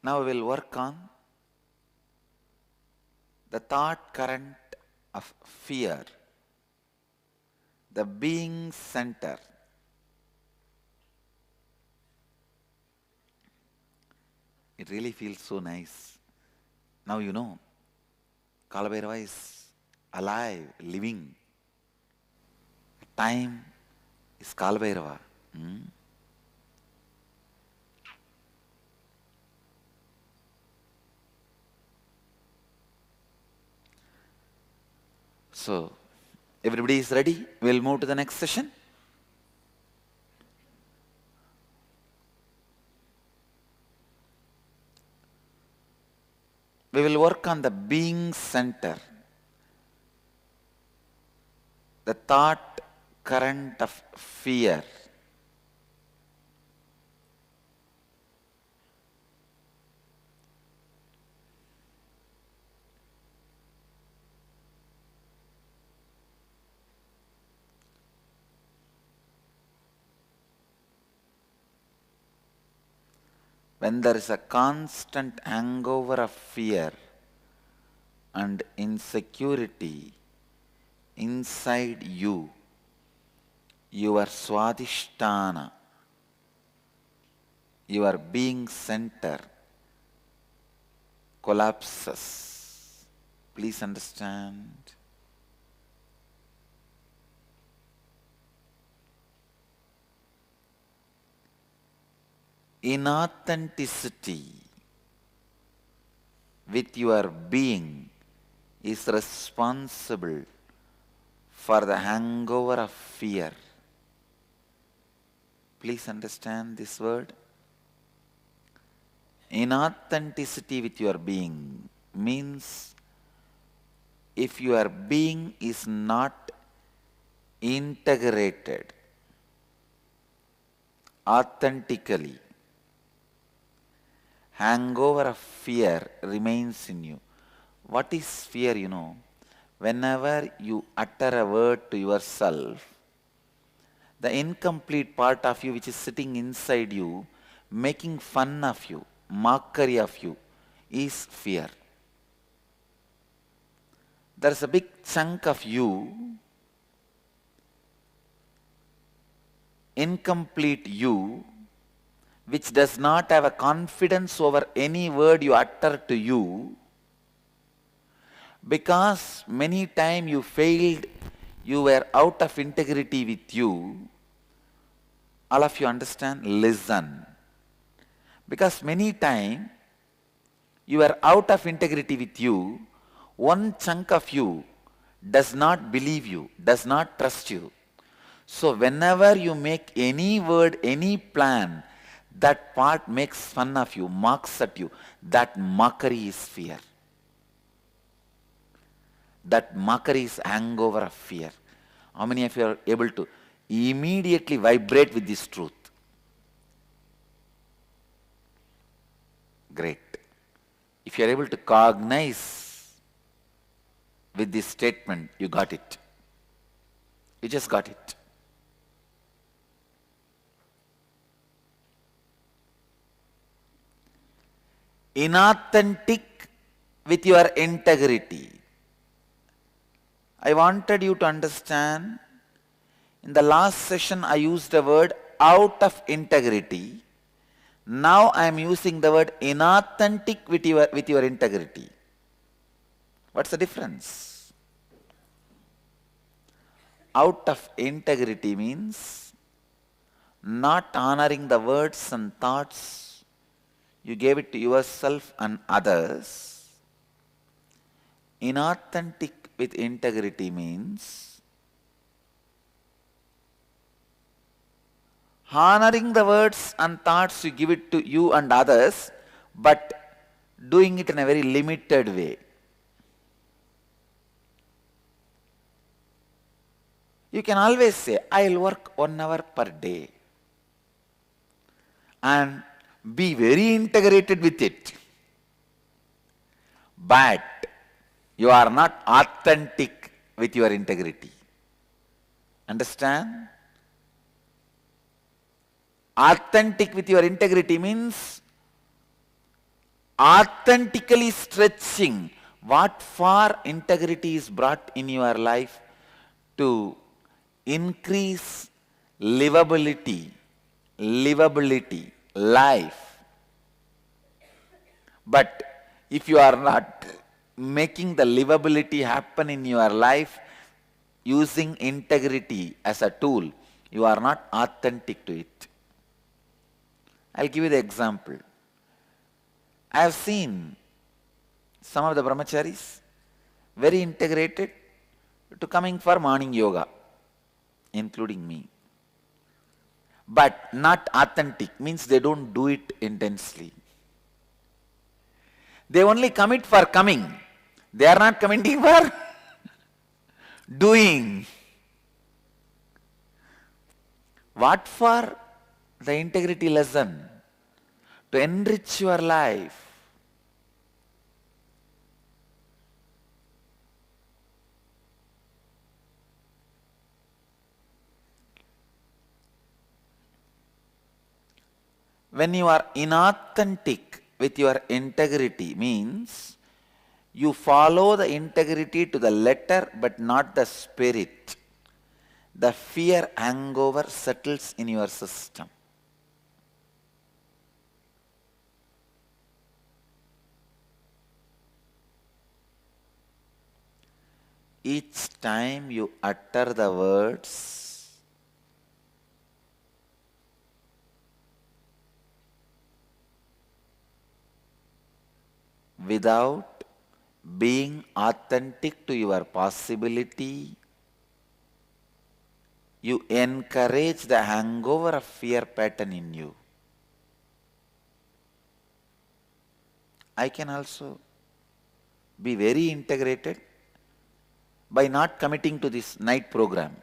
Now we will work on the thought current of fear, the being center. It really feels so nice. Now you know, Kalabhairava is alive, living. Time is Kalabhairava. So, everybody is ready? We'll move to the next session. We will work on the being center, the thought current of fear. When there is a constant hangover of fear and insecurity inside you, your swadhisthana, your being center collapses. Please understand. Inauthenticity with your being is responsible for the hangover of fear. Please understand this word. Inauthenticity with your being means if your being is not integrated authentically, hangover of fear remains in you. What is fear, you know? Whenever you utter a word to yourself, the incomplete part of you which is sitting inside you, making fun of you, mockery of you, is fear. There is a big chunk of you, incomplete you, which does not have a confidence over any word you utter to you, because many times you failed, you were out of integrity with you. All of you understand? Listen. Because many times you were out of integrity with you, one chunk of you does not believe you, does not trust you. So whenever you make any word, any plan, that part makes fun of you, mocks at you. That mockery is fear. That mockery is hangover of fear. How many of you are able to immediately vibrate with this truth? Great. If you are able to cognize with this statement, you got it. You just got it. Inauthentic with your integrity. I wanted you to understand, in the last session I used the word out of integrity. Now I am using the word inauthentic with your integrity. What's the difference? Out of integrity means not honoring the words and thoughts you gave it to yourself and others. Inauthentic with integrity means honoring the words and thoughts you give it to you and others, but doing it in a very limited way. You can always say, I'll work 1 hour per day, and be very integrated with it. But you are not authentic with your integrity. Understand? Authentic with your integrity means authentically stretching what far integrity is brought in your life to increase livability, life. But if you are not making the livability happen in your life using integrity as a tool, you are not authentic to it. I'll give you the example. I have seen some of the brahmacharis very integrated to coming for morning yoga, including me. But not authentic, means they don't do it intensely. They only commit for coming. They are not committing for doing. What for? The integrity lesson. To enrich your life. When you are inauthentic with your integrity, means you follow the integrity to the letter but not the spirit. The fear hangover settles in your system. Each time you utter the words, without being authentic to your possibility, you encourage the hangover of fear pattern in you. I can also be very integrated by not committing to this night program.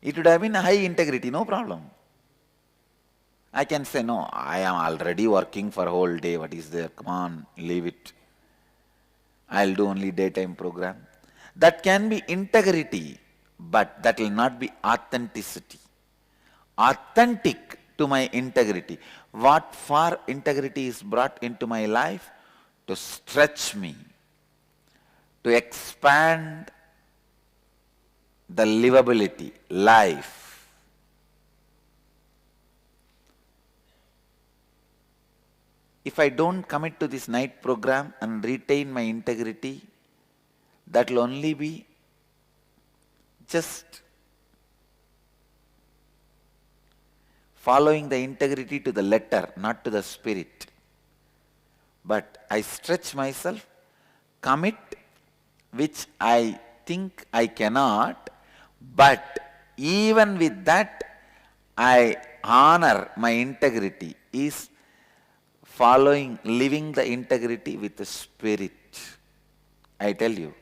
It would have been high integrity, no problem. I can say, no, I am already working for a whole day. What is there? Come on, leave it. I'll do only daytime program. That can be integrity, but that will not be authenticity. Authentic to my integrity. What for integrity is brought into my life? To stretch me, to expand the livability, life. If I don't commit to this night program and retain my integrity, that will only be just following the integrity to the letter, not to the spirit. But I stretch myself, commit which I think I cannot, but even with that, I honor my integrity, is following, living the integrity with the spirit. I tell you,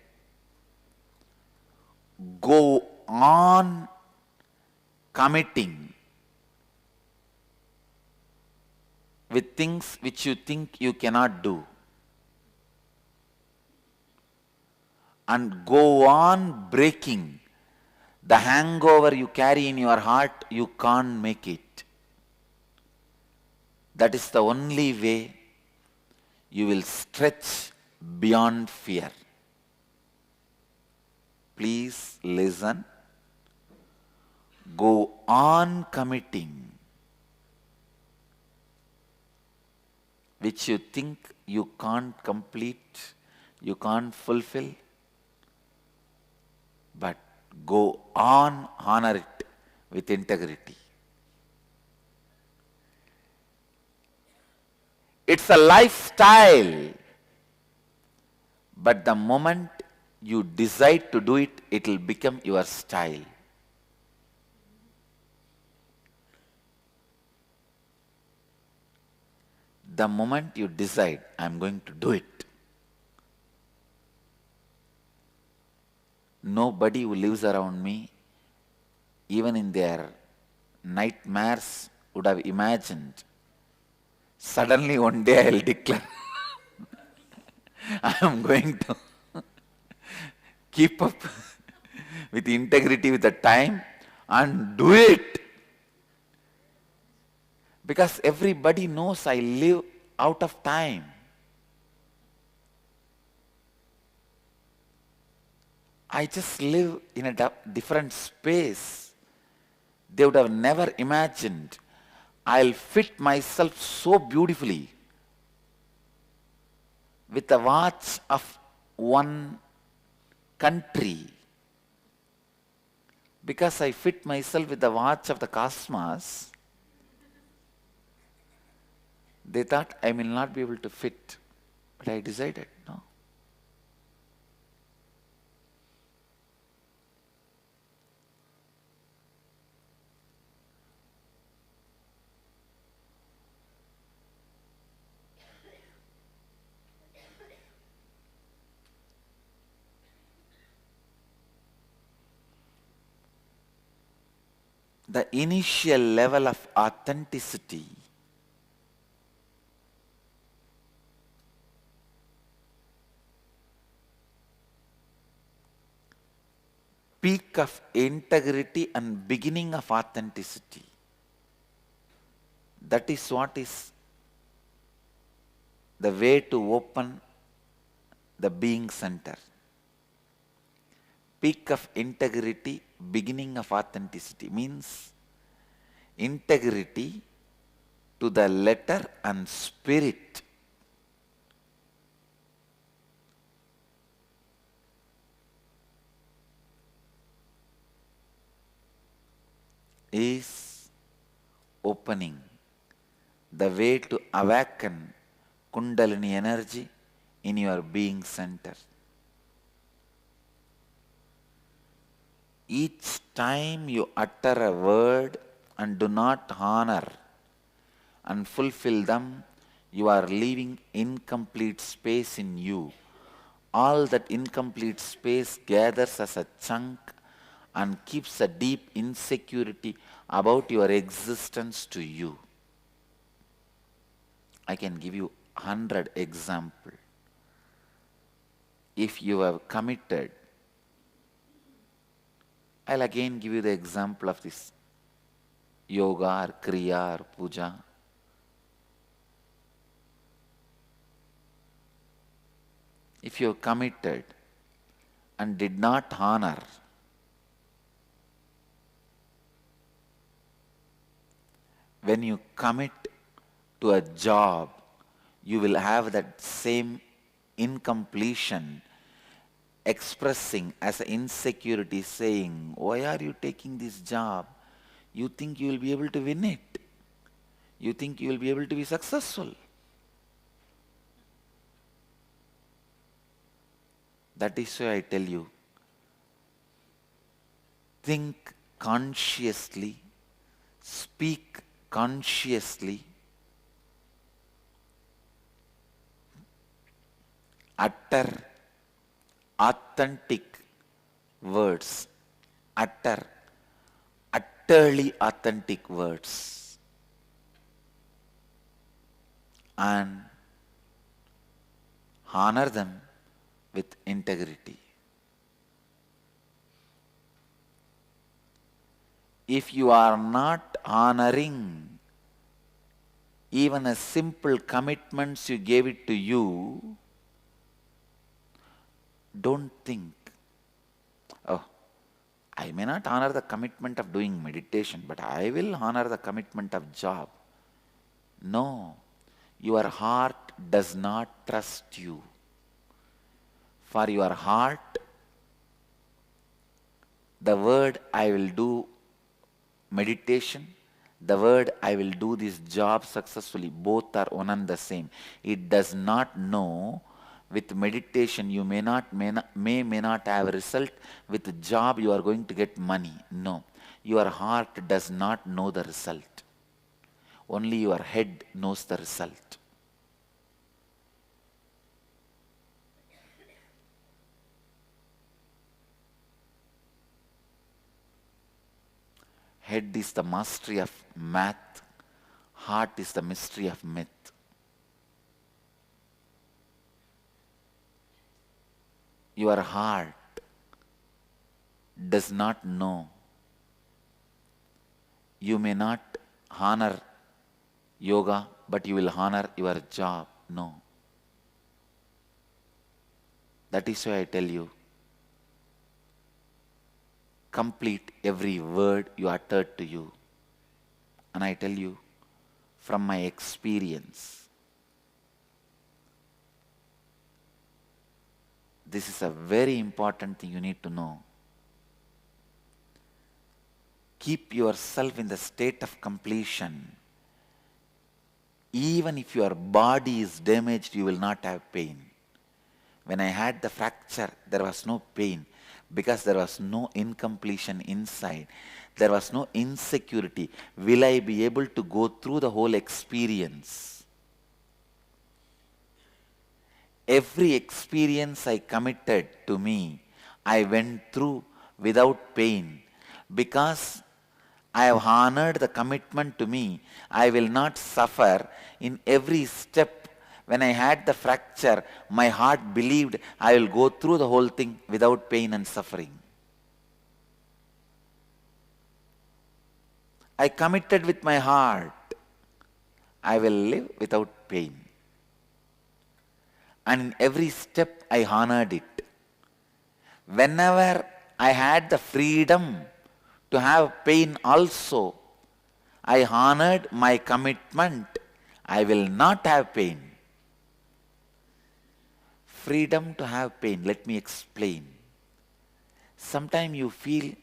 go on committing with things which you think you cannot do. And go on breaking the hangover you carry in your heart, you can't make it. That is the only way you will stretch beyond fear. Please listen. Go on committing which you think you can't complete, you can't fulfill. But go on, honor it with integrity. It's a lifestyle, but the moment you decide to do it, it will become your style. The moment you decide, I'm going to do it, nobody who lives around me, even in their nightmares, would have imagined. Suddenly one day I'll declare, I am going to keep up with integrity with the time and do it. Because everybody knows I live out of time. I just live in a different space. They would have never imagined I'll fit myself so beautifully with a watch of one country. Because I fit myself with the watch of the cosmos, they thought I will not be able to fit. But I decided, no. The initial level of authenticity peak of integrity and beginning of authenticity. That is what is the way to open the being center. Peak of integrity, beginning of authenticity means integrity to the letter and spirit. Is opening the way to awaken Kundalini energy in your being center. Each time you utter a word and do not honor and fulfill them, you are leaving incomplete space in you. All that incomplete space gathers as a chunk and keeps a deep insecurity about your existence to you. I can give you 100 examples. If you have committed, I'll again give you the example of this yoga or kriya or puja. If you have committed and did not honor, when you commit to a job, you will have that same incompletion expressing as an insecurity saying, why are you taking this job? You think you will be able to win it. You think you will be able to be successful. That is why I tell you, think consciously, speak consciously, utter authentic words, utterly authentic words, and honor them with integrity. If you are not honoring even a simple commitments you gave it to you, don't think, oh, I may not honor the commitment of doing meditation, but I will honor the commitment of job. No, your heart does not trust you. For your heart, the word I will do meditation, the word I will do this job successfully, both are one and the same. It does not know. With meditation you may not have a result. With job you are going to get money. No, your heart does not know the result. Only your head knows the result. Head is the mastery of math, heart is the mystery of myth. Your heart does not know. You may not honor yoga but you will honor your job. No. That is why I tell you, complete every word you uttered to you. And I tell you, from my experience, this is a very important thing you need to know. Keep yourself in the state of completion. Even if your body is damaged, you will not have pain. When I had the fracture, there was no pain because there was no incompletion inside. There was no insecurity. Will I be able to go through the whole experience? Every experience I committed to me, I went through without pain because I have honored the commitment to me. I will not suffer in every step. When I had the fracture, my heart believed I will go through the whole thing without pain and suffering. I committed with my heart, I will live without pain. And in every step I honored it. Whenever I had the freedom to have pain also, I honored my commitment. I will not have pain. Freedom to have pain. Let me explain. Sometimes you feel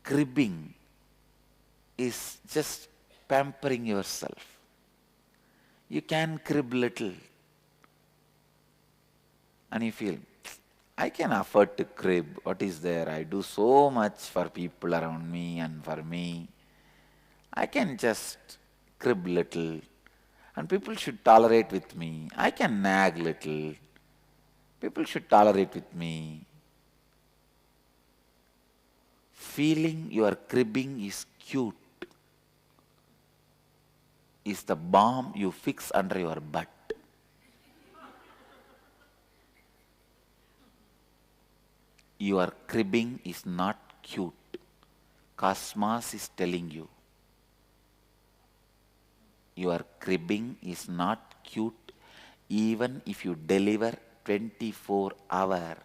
cribbing is just pampering yourself. You can crib little and you feel, I can afford to crib. What is there? I do so much for people around me and for me. I can just crib little. And people should tolerate with me. I can nag little. People should tolerate with me. Feeling your cribbing is cute is the bomb you fix under your butt. Your cribbing is not cute. Cosmos is telling you. Your cribbing is not cute even if you deliver 24 hours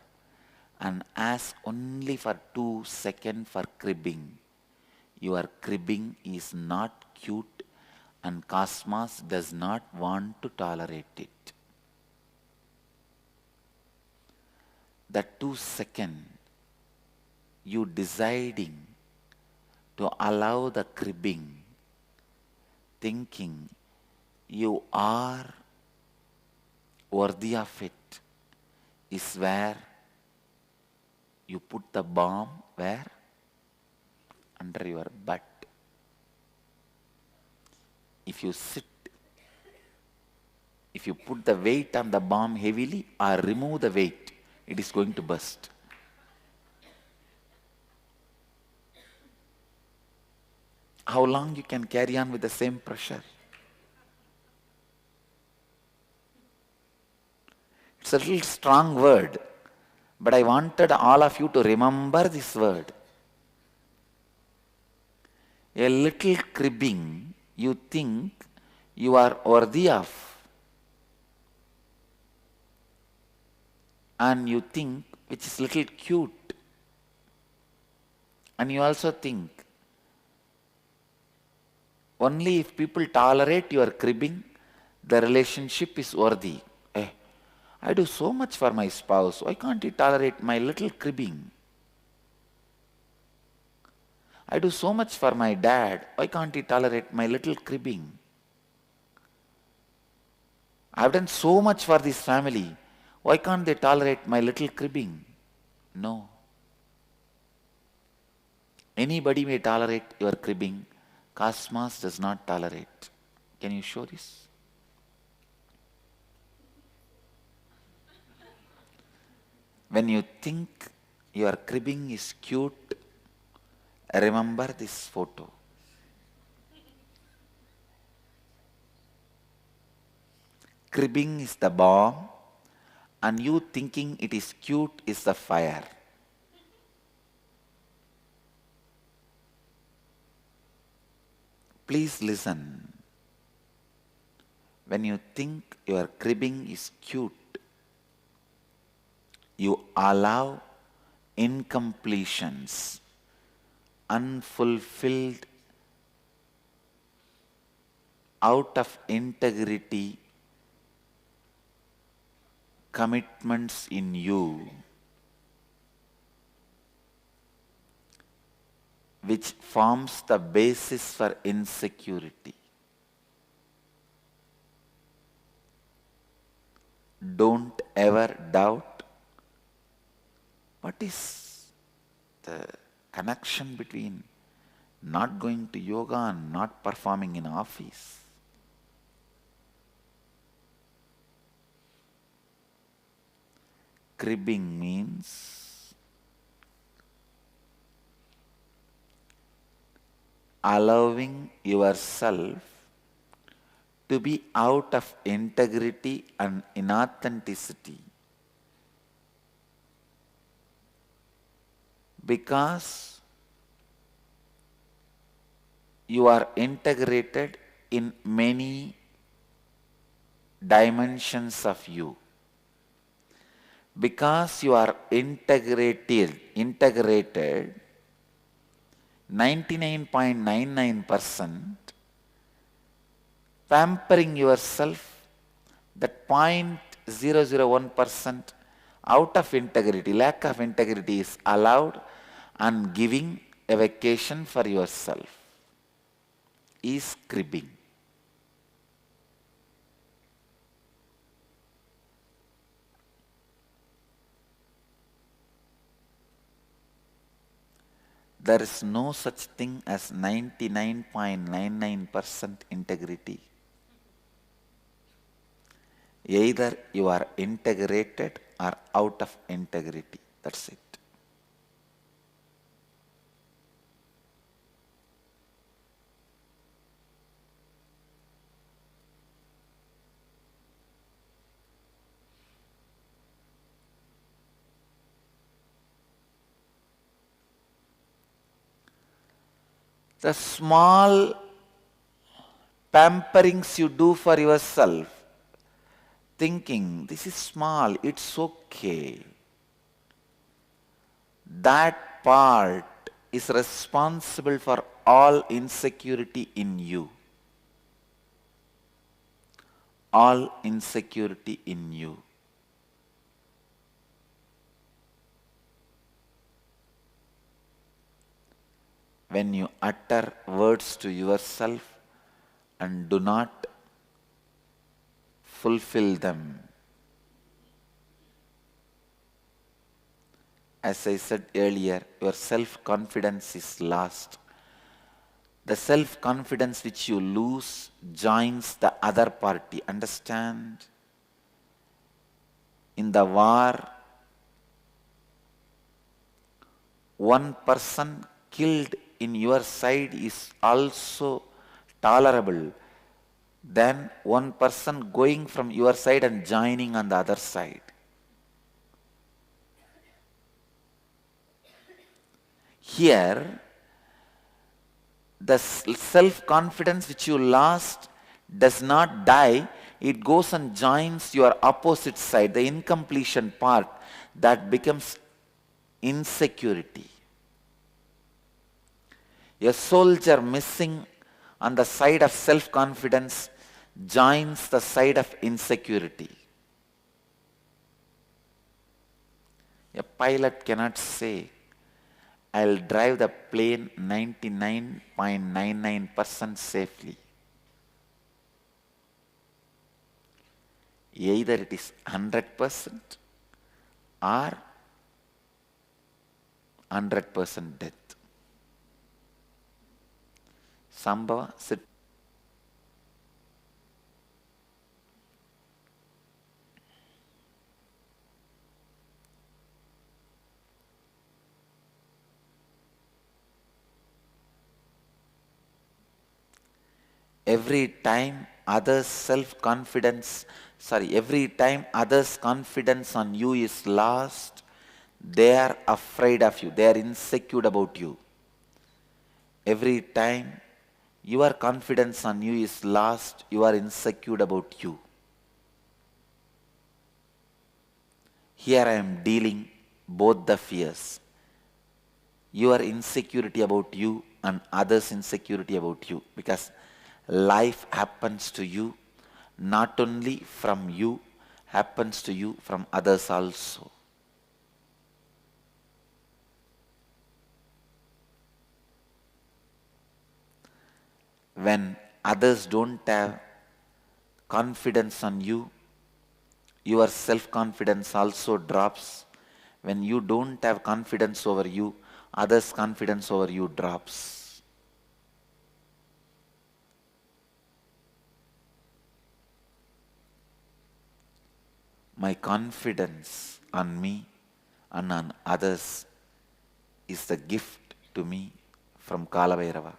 and ask only for 2 seconds for cribbing. Your cribbing is not cute and Cosmos does not want to tolerate it. That 2 seconds, you deciding to allow the cribbing, thinking you are worthy of it, is where you put the bomb. Where? Under your butt. If you sit, if you put the weight on the bomb heavily or remove the weight, it is going to burst. How long you can carry on with the same pressure? It's a little strong word, but I wanted all of you to remember this word. A little cribbing you think you are worthy of, and you think which is little cute, and you also think only if people tolerate your cribbing, the relationship is worthy. I do so much for my spouse, why can't he tolerate my little cribbing? I do so much for my dad, why can't he tolerate my little cribbing? I've done so much for this family, why can't they tolerate my little cribbing? No. Anybody may tolerate your cribbing, Cosmos does not tolerate. Can you show this? When you think your cribbing is cute, remember this photo. Cribbing is the bomb, and you thinking it is cute is the fire. Please listen. When you think your cribbing is cute, you allow incompletions, unfulfilled, out of integrity commitments in you, which forms the basis for insecurity. Don't ever doubt what is the connection between not going to yoga and not performing in office. Cribbing means allowing yourself to be out of integrity and inauthenticity because you are integrated in many dimensions of you. Because you are integrated 99.99%, pampering yourself, that 0.001% out of integrity, lack of integrity is allowed, and giving a vacation for yourself is cribbing. There is no such thing as 99.99% integrity. Either you are integrated or out of integrity. That's it. The small pamperings you do for yourself, thinking this is small, it's okay, that part is responsible for all insecurity in you. All insecurity in you. When you utter words to yourself and do not fulfill them, as I said earlier, your self-confidence is lost. The self-confidence which you lose joins the other party. Understand? In the war, one person killed in your side is also tolerable than one person going from your side and joining on the other side. Here, the self-confidence which you lost does not die, it goes and joins your opposite side, the incompletion part, that becomes insecurity. A soldier missing on the side of self-confidence joins the side of insecurity. A pilot cannot say, I'll drive the plane 99.99% safely. Either it is 100% or 100% death. Sambhava, sit. Every time others' confidence on you is lost, they are afraid of you, they are insecure about you. Every time your confidence on you is lost, you are insecure about you. Here I am dealing both the fears. Your insecurity about you and others' insecurity about you. Because life happens to you, not only from you, happens to you from others also. When others don't have confidence on you, your self-confidence also drops. When you don't have confidence over you, others' confidence over you drops. My confidence on me and on others is the gift to me from Kalabhairava.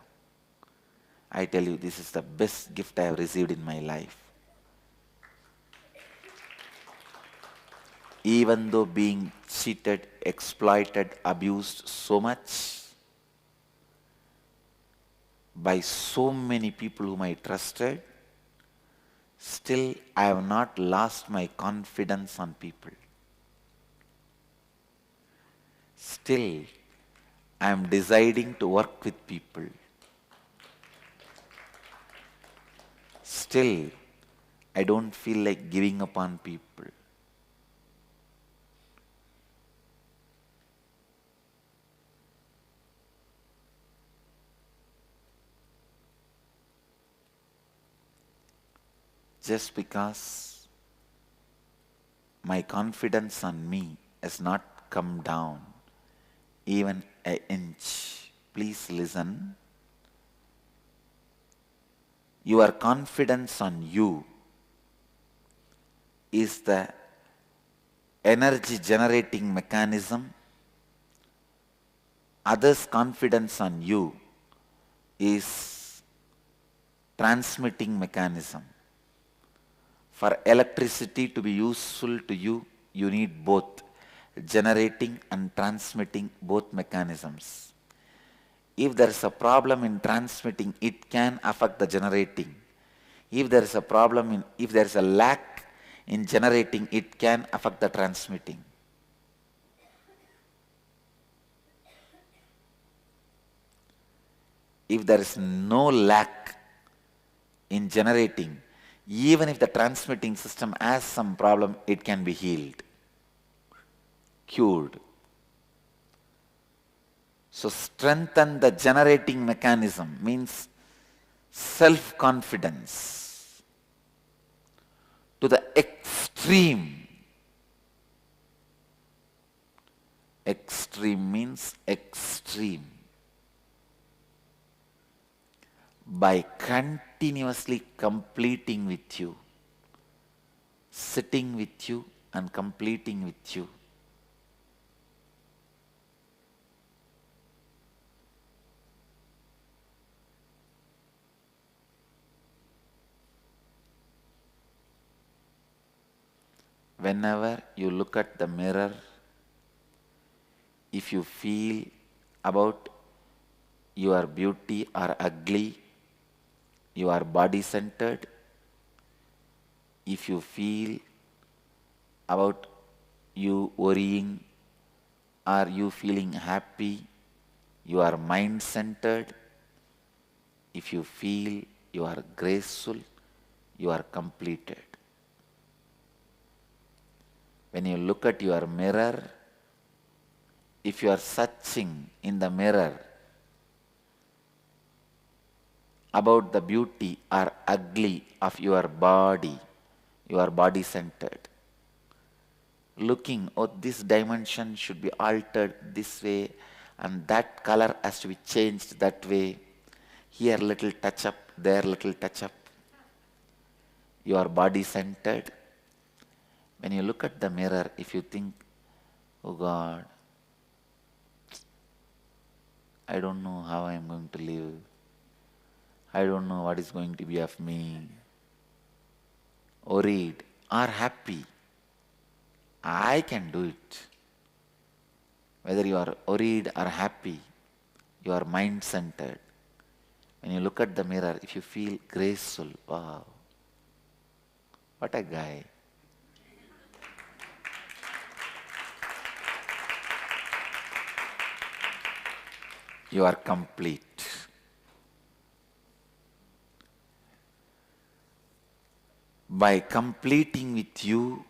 I tell you, this is the best gift I have received in my life. Even though being cheated, exploited, abused so much by so many people whom I trusted, still I have not lost my confidence on people. Still, I am deciding to work with people. Still, I don't feel like giving up on people. Just because my confidence on me has not come down even an inch. Please listen. Your confidence on you is the energy generating mechanism. Others' confidence on you is transmitting mechanism. For electricity to be useful to you, you need both generating and transmitting, both mechanisms. If there is a problem in transmitting, it can affect the generating. If there is a problem if there is a lack in generating, it can affect the transmitting. If there is no lack in generating, even if the transmitting system has some problem, it can be healed, cured. So strengthen the generating mechanism means self-confidence to the extreme. Extreme means extreme. By continuously completing with you, sitting with you and completing with you. Whenever you look at the mirror, if you feel about your beauty or ugly, you are body-centered. If you feel about you worrying or you feeling happy, you are mind-centered. If you feel you are graceful, you are completed. When you look at your mirror, if you are searching in the mirror about the beauty or ugly of your body, you are body-centered. Looking, oh, this dimension should be altered this way and that color has to be changed that way. Here little touch up, there little touch up. You are body-centered. When you look at the mirror, if you think, oh God, I don't know how I am going to live. I don't know what is going to be of me. Worried or happy, I can do it. Whether you are worried or happy, you are mind-centered. When you look at the mirror, if you feel graceful, wow, what a guy. You are complete. By completing with you,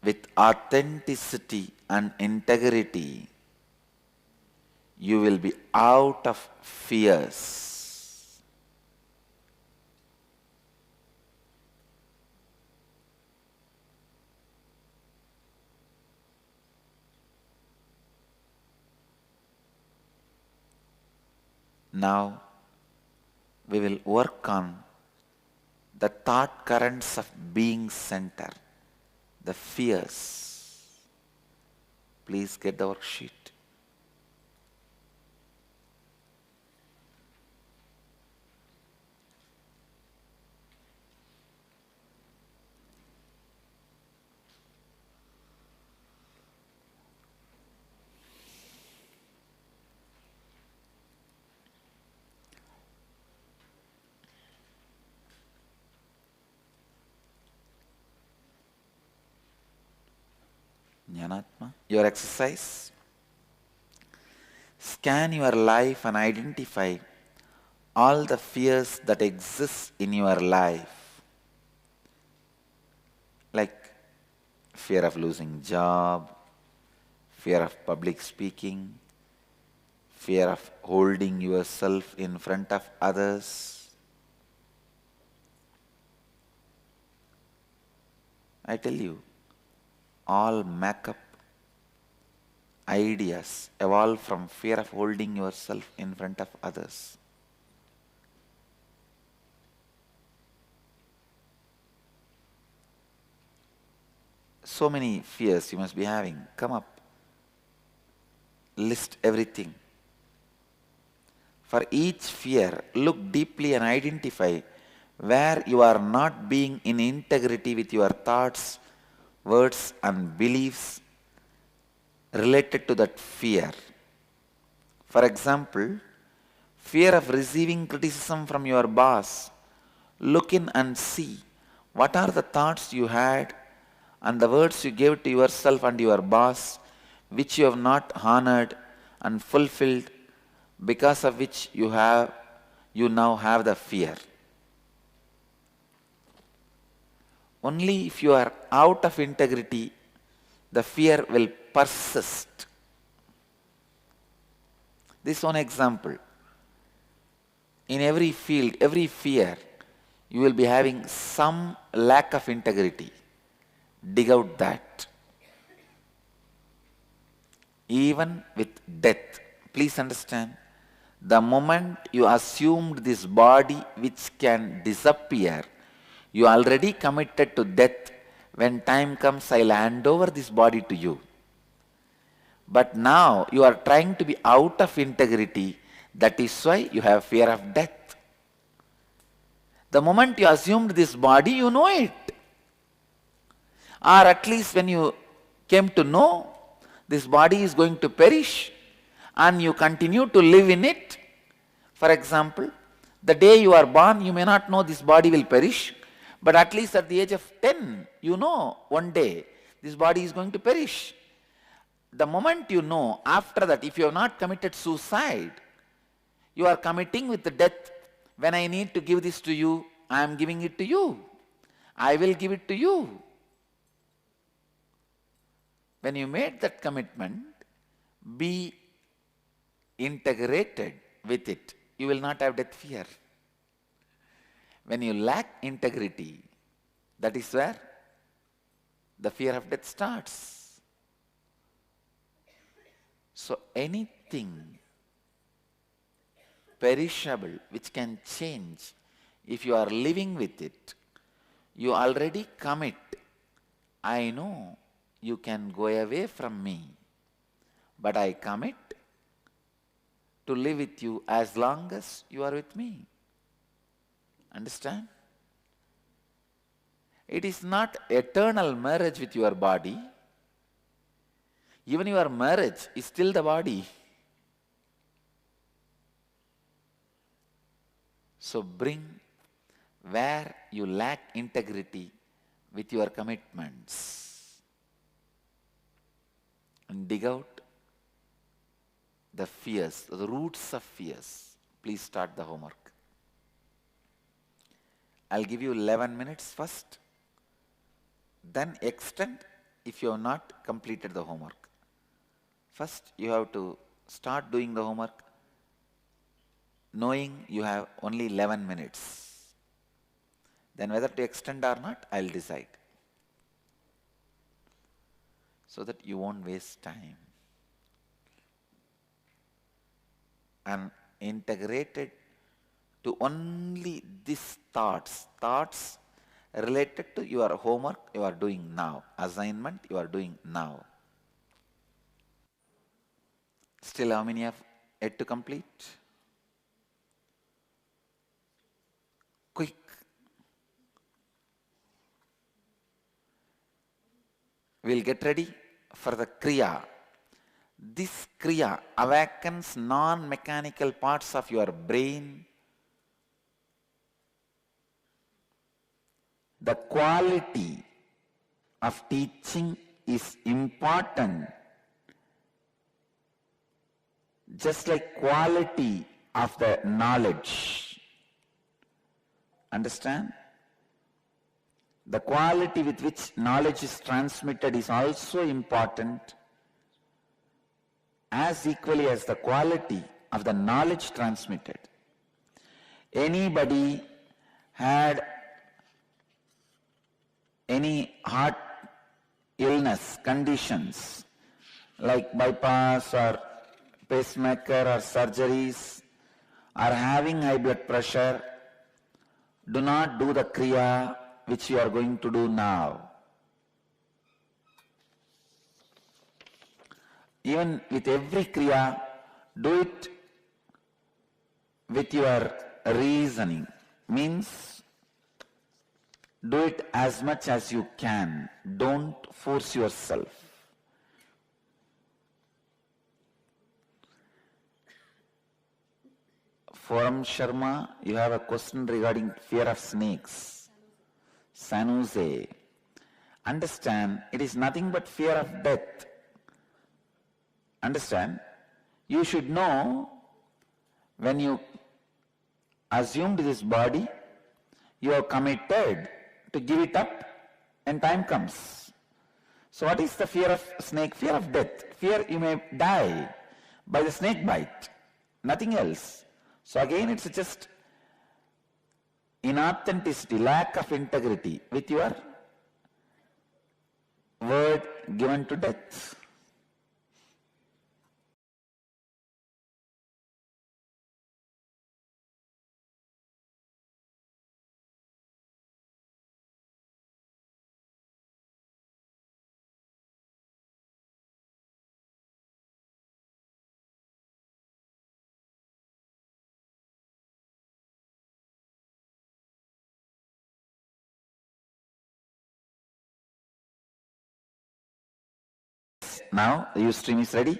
with authenticity and integrity, you will be out of fears. Now, we will work on the thought currents of being center, the fears. Please get the worksheet. Jnanatma, your exercise. Scan your life and identify all the fears that exist in your life. Like fear of losing job, fear of public speaking, fear of holding yourself in front of others. I tell you, all make-up ideas evolve from fear of holding yourself in front of others. So many fears you must be having. Come up. List everything. For each fear, look deeply and identify where you are not being in integrity with your thoughts, words and beliefs related to that fear. For example, fear of receiving criticism from your boss. Look in and see what are the thoughts you had and the words you gave to yourself and your boss which you have not honored and fulfilled, because of which you now have the fear. Only if you are out of integrity, the fear will persist. This one example. In every field, every fear, you will be having some lack of integrity. Dig out that. Even with death, please understand, the moment you assumed this body which can disappear, you already committed to death. When time comes, I'll hand over this body to you. But now you are trying to be out of integrity. That is why you have fear of death. The moment you assumed this body, you know it. Or at least when you came to know this body is going to perish and you continue to live in it. For example, the day you are born, you may not know this body will perish, but at least at the age of 10, you know one day this body is going to perish. The moment you know, after that, if you have not committed suicide, you are committing with the death. When I need to give this to you, I am giving it to you. I will give it to you. When you made that commitment, be integrated with it. You will not have death fear. When you lack integrity, that is where the fear of death starts. So anything perishable which can change, if you are living with it, you already commit. I know you can go away from me, but I commit to live with you as long as you are with me. Understand? It is not eternal marriage with your body. Even your marriage is still the body. So bring where you lack integrity with your commitments and dig out the fears, the roots of fears. Please start the homework. I'll give you 11 minutes first, then extend if you have not completed the homework. First, you have to start doing the homework knowing you have only 11 minutes. Then whether to extend or not, I'll decide, so that you won't waste time. And integrated to only these thoughts related to your homework you are doing now, assignment you are doing now. Still, how many have yet to complete? Quick. We'll get ready for the Kriya. This Kriya awakens non-mechanical parts of your brain. The quality of teaching is important, just like quality of the knowledge. Understand? The quality with which knowledge is transmitted is also important, as equally as the quality of the knowledge transmitted. Anybody had any heart illness, conditions like bypass or pacemaker or surgeries, or having high blood pressure, do not do the Kriya which you are going to do now. Even with every Kriya, do it with your reasoning. Means, do it as much as you can. Don't force yourself. Forum Sharma, you have a question regarding fear of snakes. San Jose. Understand, it is nothing but fear of death. Understand? You should know, when you assumed this body, you are committed to give it up and time comes. So what is the fear of snake? Fear of death. Fear you may die by the snake bite. Nothing else. So again it's just inauthenticity, lack of integrity with your word given to death. Now the Ustream is ready.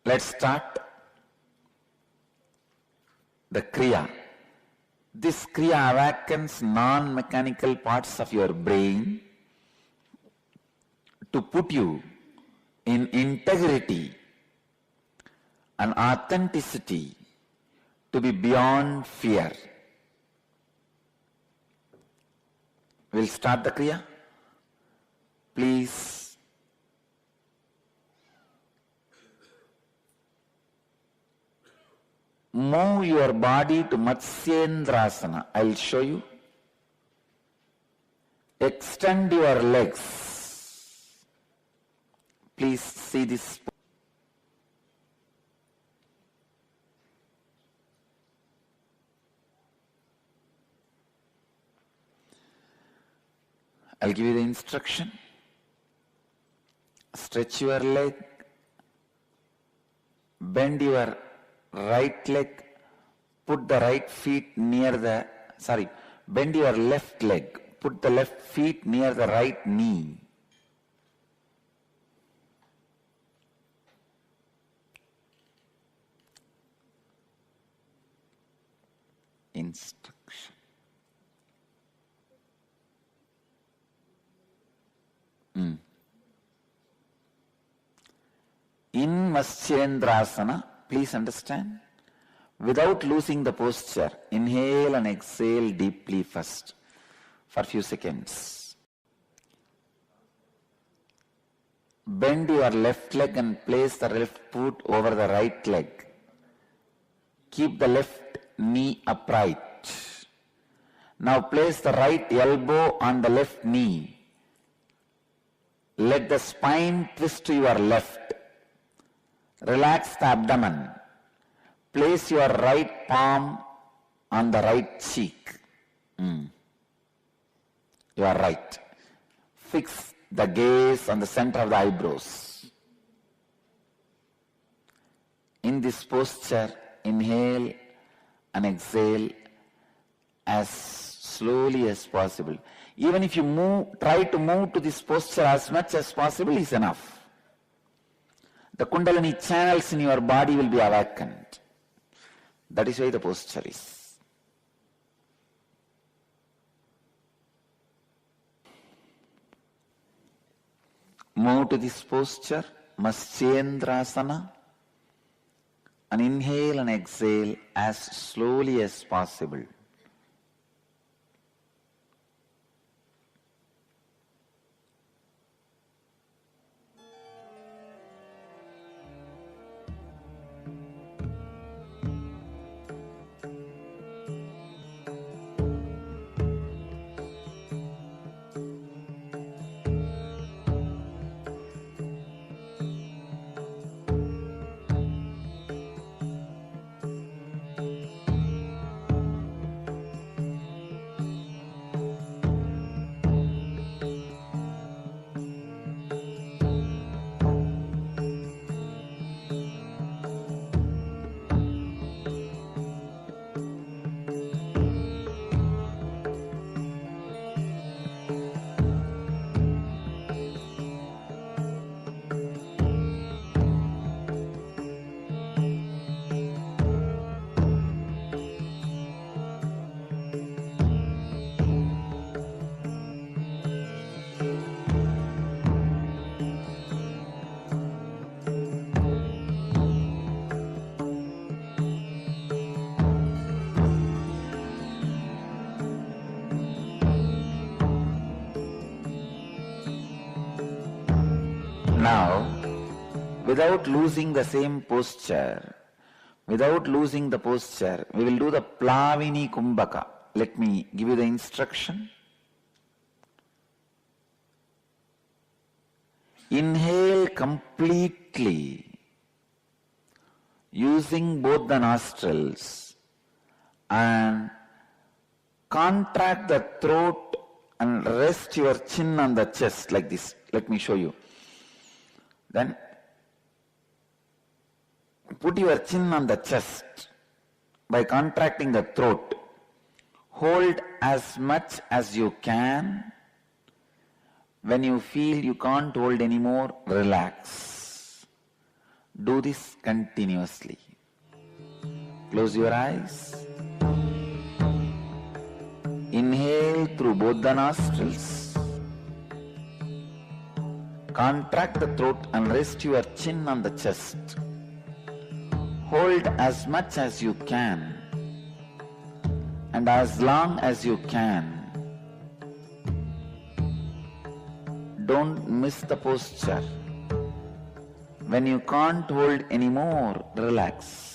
Let's start the Kriya. This Kriya awakens non-mechanical parts of your brain to put you in integrity and authenticity, to be beyond fear. We'll start the Kriya. Please move your body to Matsyendrasana. I'll show you. Extend your legs. Please see this. I'll give you the instruction. Stretch your leg. Bend your right leg, put the right feet near the, bend your left leg, put the left feet near the right knee. instruction. In Matsyendrasana, please understand, without losing the posture, inhale and exhale deeply first for a few seconds. Bend your left leg and place the left foot over the right leg. Keep the left knee upright. Now place the right elbow on the left knee. Let the spine twist to your left. Relax the abdomen. Place your right palm on the right cheek. You are right. Fix the gaze on the center of the eyebrows. In this posture, inhale and exhale as slowly as possible. Even if you try to move to this posture as much as possible is enough. The Kundalini channels in your body will be awakened. That is why the posture is. Move to this posture, Matsyendrasana, and inhale and exhale as slowly as possible. Now, without losing the same posture, we will do the Plavini Kumbhaka. Let me give you the instruction. Inhale completely, using both the nostrils, and contract the throat and rest your chin on the chest like this. Let me show you. Then put your chin on the chest by contracting the throat. Hold as much as you can. When you feel you can't hold anymore, relax. Do this continuously. Close your eyes. Inhale through both the nostrils. Contract the throat and rest your chin on the chest. Hold as much as you can and as long as you can. Don't miss the posture. When you can't hold anymore, relax.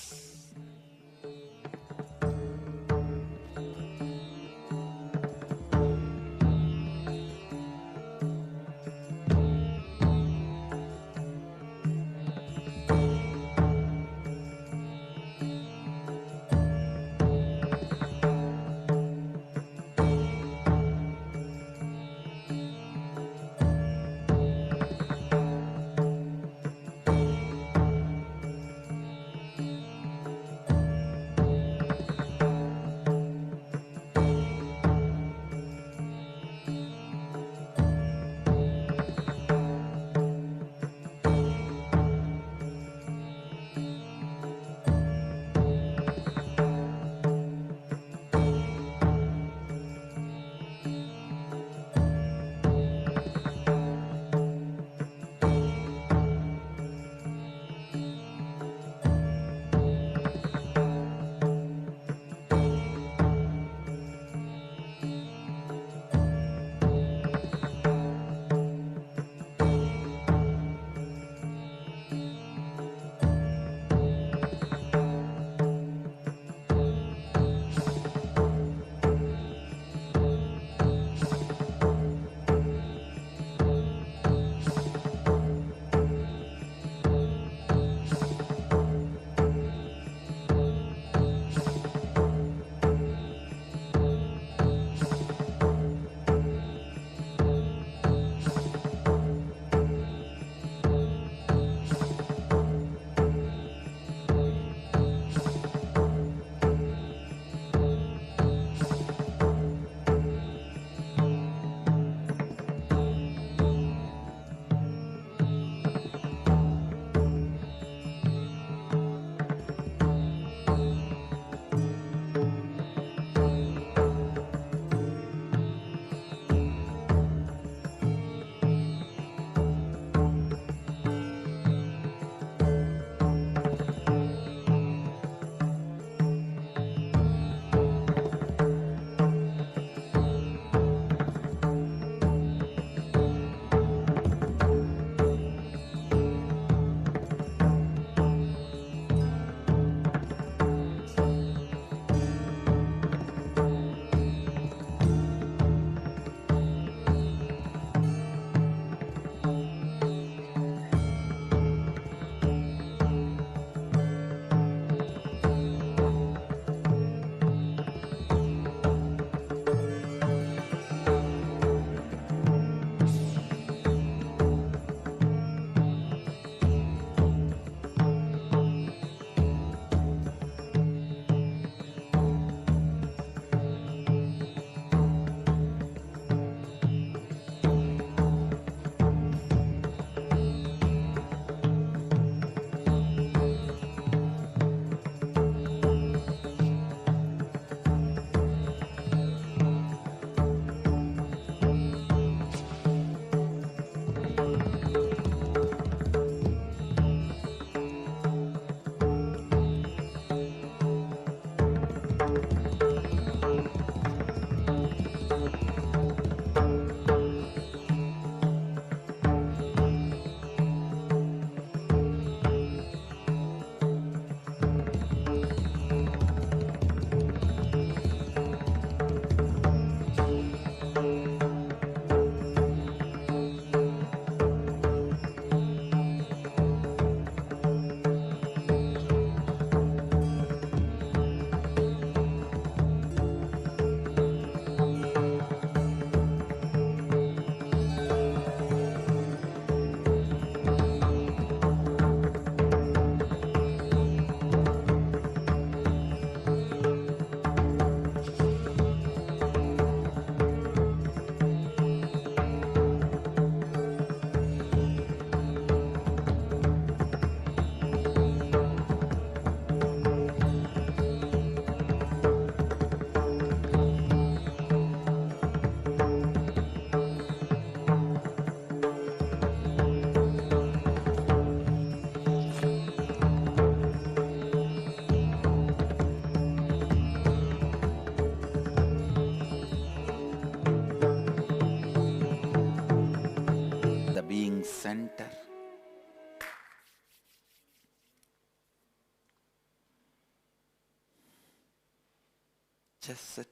Just sit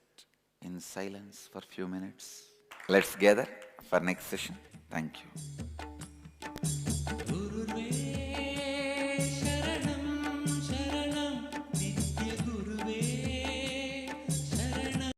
in silence for few minutes. Let's gather for next session. Thank you.